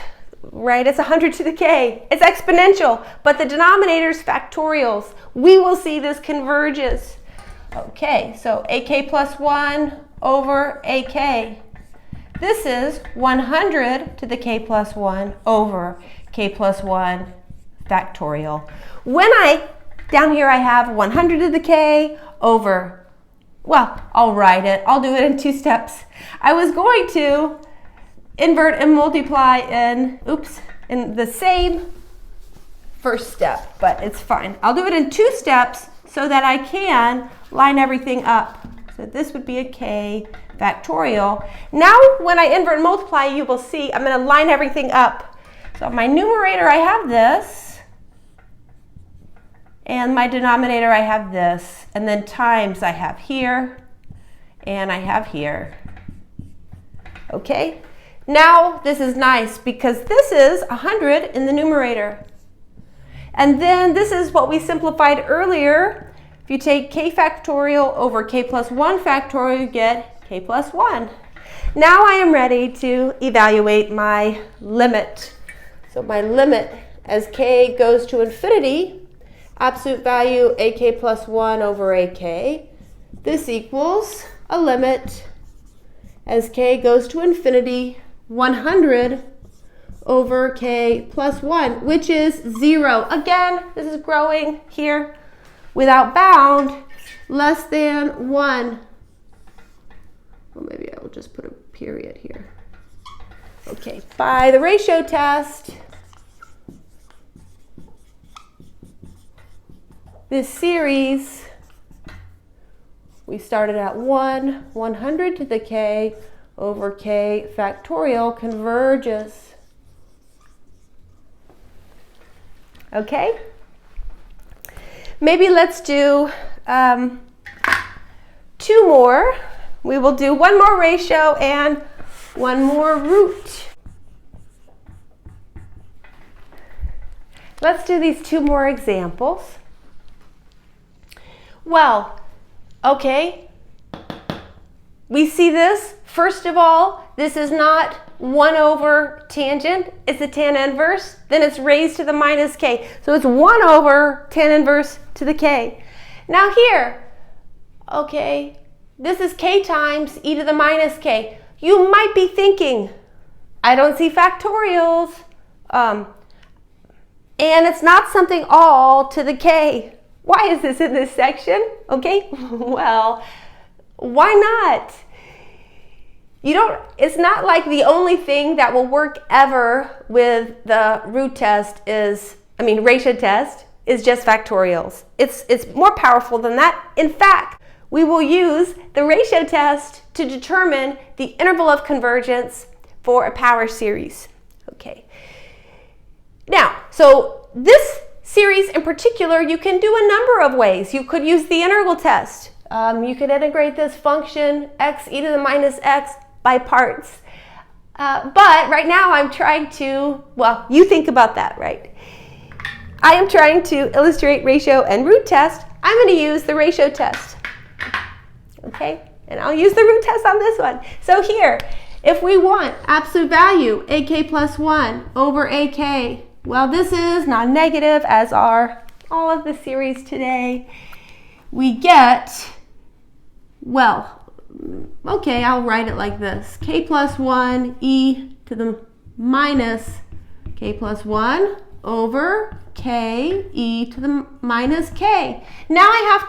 Speaker 1: right? It's 100 to the k. It's exponential, but the denominator is factorials. We will see this converges. Okay, so ak plus 1 over ak. This is 100 to the k plus 1 over k plus 1 factorial. When down here I have 100 to the k over, well, I'll write it. I'll do it in 2 steps. I was going to invert and multiply in the same first step, but it's fine. I'll do it in 2 steps so that I can line everything up. So this would be a k factorial. Now when I invert and multiply, you will see I'm going to line everything up. So my numerator, I have this, and my denominator, I have this, and then times I have here, and I have here. Okay? Now this is nice because this is 100 in the numerator. And then this is what we simplified earlier If you take k factorial over k plus 1 factorial, you get k plus 1. Now I am ready to evaluate my limit. So my limit as k goes to infinity, absolute value ak plus 1 over ak. This equals a limit as k goes to infinity, 100 over k plus 1, which is 0. Again, this is growing here without bound, less than 1. Well, maybe I will just put a period here. Okay, by the ratio test, this series, we started at 100 to the k over k factorial converges. Okay? Maybe let's do 2 more. We will do 1 more ratio and 1 more root. Let's do these 2 more examples. Well, okay, we see this. First of all, this is not 1 over tangent, it's a tan inverse, then it's raised to the minus k. So it's 1 over tan inverse to the k. Now here, okay, this is k times e to the minus k. You might be thinking, I don't see factorials, and it's not something all to the k. Why is this in this section? Okay, well, why not? It's not like the only thing that will work ever with the root test ratio test is just factorials. It's more powerful than that. In fact, we will use the ratio test to determine the interval of convergence for a power series. Okay. Now, so this series in particular, you can do a number of ways. You could use the integral test. You could integrate this function x e to the minus x by parts. But right now I'm trying to, well, you think about that, right? I am trying to illustrate ratio and root test. I'm going to use the ratio test. Okay? And I'll use the root test on this one. So here, if we want absolute value, ak plus 1 over ak, well, this is non-negative, as are all of the series today. We get, well, okay, I'll write it like this. K plus 1 e to the minus k plus 1 over k e to the minus k. Now I have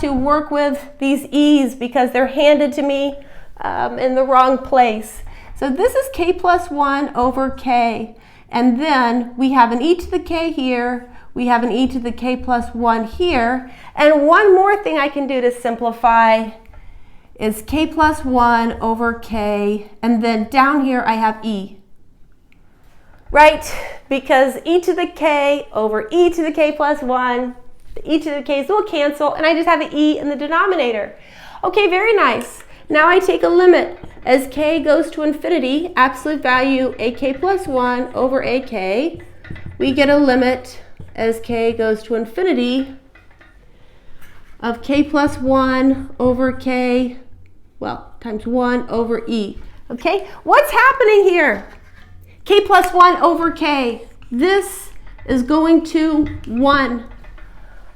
Speaker 1: to work with these e's because they're handed to me in the wrong place. So this is k plus 1 over k, and then we have an e to the k here, we have an e to the k plus 1 here, and one more thing I can do to simplify is k plus 1 over k, and then down here I have e. Right? Because e to the k over e to the k plus 1, the e to the k's will cancel, and I just have an e in the denominator. Okay, very nice. Now I take a limit. As k goes to infinity, absolute value ak plus 1 over ak, we get a limit as k goes to infinity of k plus 1 over k, well, times 1 over e. Okay, what's happening here? K plus 1 over k. This is going to 1,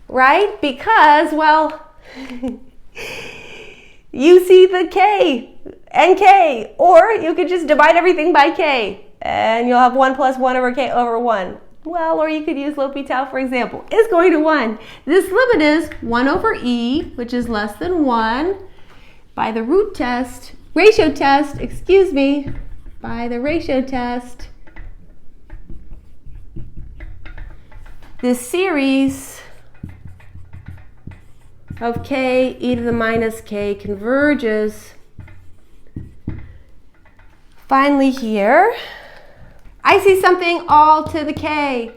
Speaker 1: right? Because, well, you see the k and k, or you could just divide everything by k, and you'll have 1 plus 1 over k over 1. Well, or you could use L'Hopital, for example. It's going to 1. This limit is 1 over e, which is less than 1, by the root test, ratio test, excuse me, by the ratio test. This series of k e to the minus k converges. Finally here, I see something all to the k.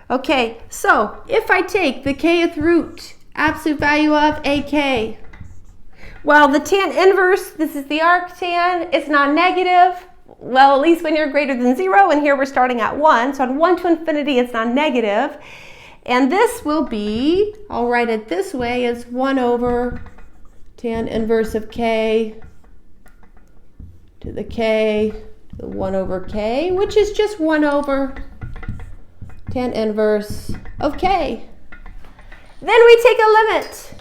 Speaker 1: Okay, so if I take the kth root, absolute value of ak, well, the tan inverse, this is the arctan, it's non-negative. Well, at least when you're greater than 0, and here we're starting at 1. So on 1 to infinity, it's non-negative. And this will be, I'll write it this way, as 1 over tan inverse of k to the k to the 1 over k, which is just 1 over tan inverse of k. Then we take a limit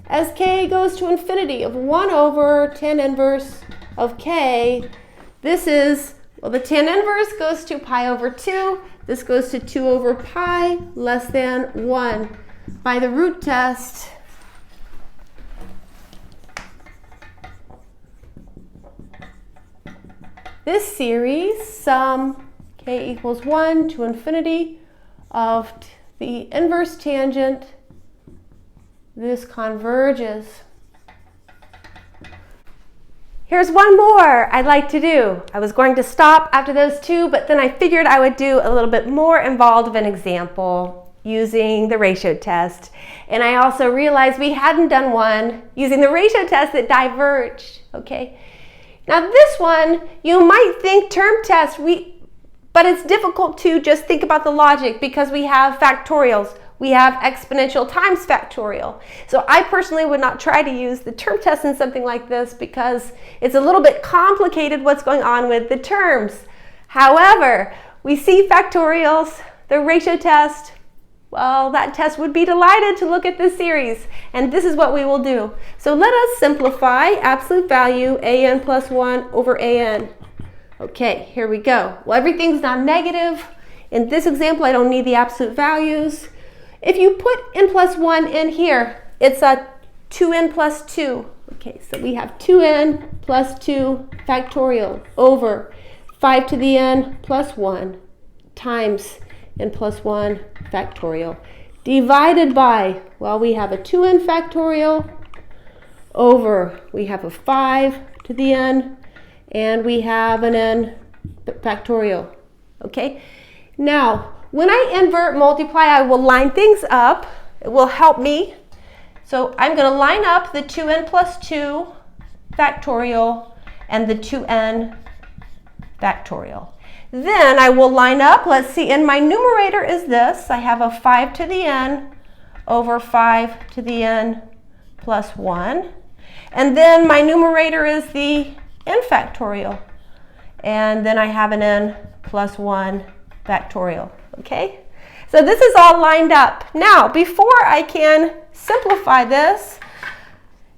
Speaker 1: as k goes to infinity of 1 over tan inverse of k. This is, well, the tan inverse goes to pi over 2. This goes to 2 over pi less than 1. By the root test, this series, sum k equals 1 to infinity of the inverse tangent, this converges. Here's one more I'd like to do. I was going to stop after those two, but then I figured I would do a little bit more involved of an example using the ratio test. And I also realized we hadn't done one using the ratio test that diverged, okay? Now this one, you might think term test, but it's difficult to just think about the logic because we have factorials. We have exponential times factorial. So I personally would not try to use the term test in something like this because it's a little bit complicated what's going on with the terms. However, we see factorials, the ratio test, well, that test would be delighted to look at this series, and this is what we will do. So let us simplify absolute value an plus 1 over an. Okay, here we go. Well, everything's non-negative. In this example, I don't need the absolute values. If you put n plus 1 in here, it's a 2n plus 2. Okay, so we have 2n plus 2 factorial over 5 to the n plus 1 times n plus 1 factorial divided by, well, we have a 2n factorial over, we have a 5 to the n, and we have an n factorial. Okay, now when I invert multiply, I will line things up. It will help me. So I'm going to line up the 2n plus 2 factorial and the 2n factorial. Then I will line up, let's see, and my numerator is this. I have a 5 to the n over 5 to the n plus 1. And then my numerator is the n factorial. And then I have an n plus 1 factorial. Okay, so this is all lined up. Now, before I can simplify this,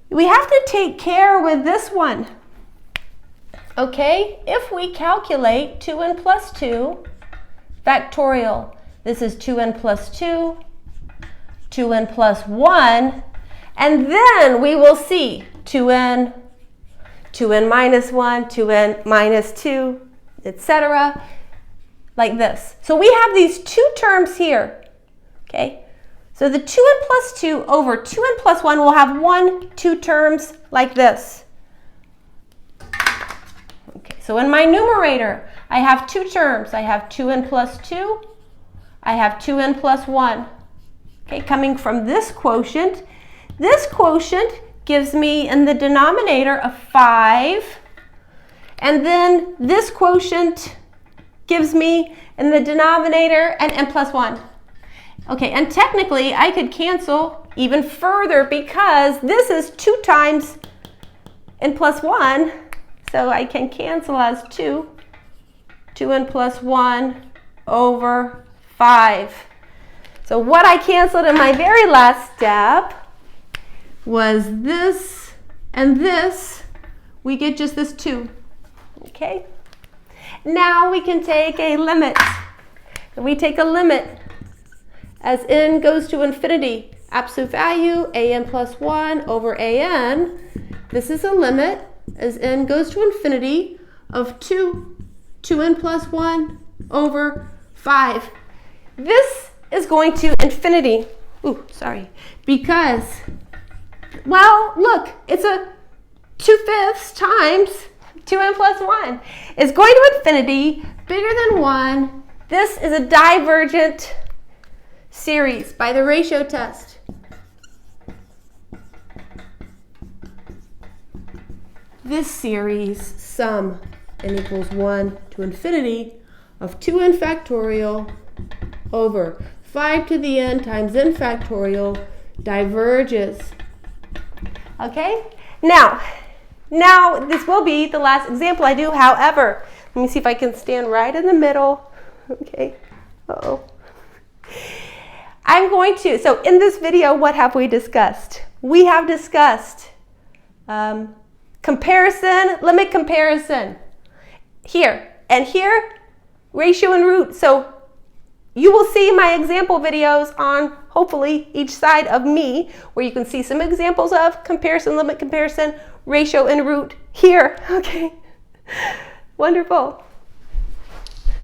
Speaker 1: we have to take care with this one. Okay, if we calculate 2n plus 2 factorial, this is 2n plus 2, 2n plus 1, and then we will see 2n, 2n minus 1, 2n minus 2, etc. like this. So we have these two terms here, okay? So the 2n plus 2 over 2n plus 1 will have two terms like this. Okay, so in my numerator, I have two terms. I have 2n plus 2, I have 2n plus 1. Okay, coming from this quotient gives me in the denominator a 5, and then this quotient gives me in the denominator an n plus 1. Okay, and technically I could cancel even further because this is 2 times n plus 1, so I can cancel as 2n plus 1 over 5. So what I canceled in my very last step was this and this. We get just this 2, okay? Now we can take a limit. We take a limit as n goes to infinity. Absolute value, an plus 1 over an. This is a limit as n goes to infinity of 2n plus 1 over 5. This is going to infinity. Ooh, sorry. Because, well, look, it's a 2/5 times 2n plus 1 is going to infinity, bigger than 1. This is a divergent series by the ratio test. This series, sum n equals 1 to infinity of 2n factorial over 5 to the n times n factorial diverges. Okay? Now this will be the last example I do. However, let me see if I can stand right in the middle. Okay. Uh-oh. I'm going to, so in this video, what have we discussed? We have discussed comparison, limit comparison. Here and here, ratio and root. So you will see my example videos on, hopefully, each side of me, where you can see some examples of comparison, limit comparison, ratio and root here. Okay. Wonderful.